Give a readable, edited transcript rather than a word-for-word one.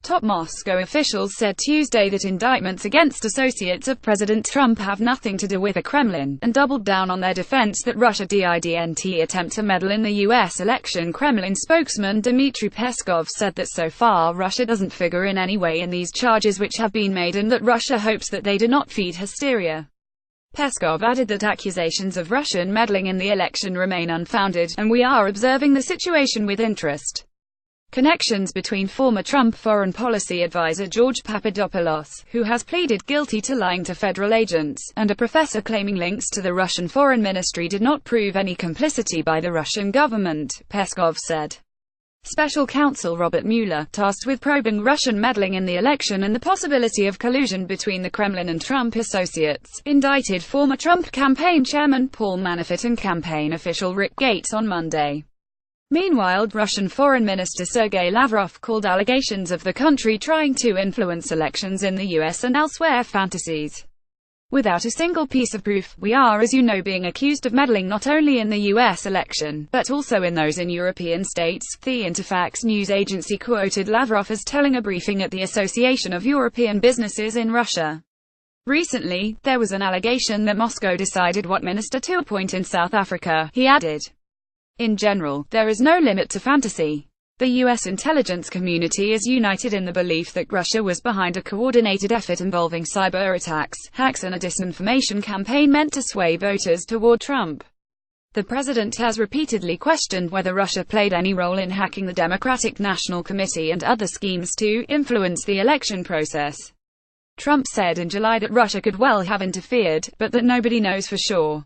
Top Moscow officials said Tuesday that indictments against associates of President Trump have nothing to do with the Kremlin, and doubled down on their defense that Russia didn't attempt to meddle in the U.S. election. Kremlin spokesman Dmitry Peskov said that so far Russia doesn't figure in any way in these charges which have been made, and that Russia hopes that they do not feed hysteria. Peskov added that accusations of Russian meddling in the election remain unfounded, and we are observing the situation with interest. Connections between former Trump foreign policy advisor George Papadopoulos, who has pleaded guilty to lying to federal agents, and a professor claiming links to the Russian foreign ministry did not prove any complicity by the Russian government, Peskov said. Special counsel Robert Mueller, tasked with probing Russian meddling in the election and the possibility of collusion between the Kremlin and Trump associates, indicted former Trump campaign chairman Paul Manafort and campaign official Rick Gates on Monday. Meanwhile, Russian Foreign Minister Sergei Lavrov called allegations of the country trying to influence elections in the US and elsewhere fantasies. Without a single piece of proof, we are, as you know, being accused of meddling not only in the US election, but also in those in European states, the Interfax news agency quoted Lavrov as telling a briefing at the Association of European Businesses in Russia. Recently, there was an allegation that Moscow decided what minister to appoint in South Africa, he added. In general, there is no limit to fantasy. The U.S. intelligence community is united in the belief that Russia was behind a coordinated effort involving cyber attacks, hacks and a disinformation campaign meant to sway voters toward Trump. The president has repeatedly questioned whether Russia played any role in hacking the Democratic National Committee and other schemes to influence the election process. Trump said in July that Russia could well have interfered, but that nobody knows for sure.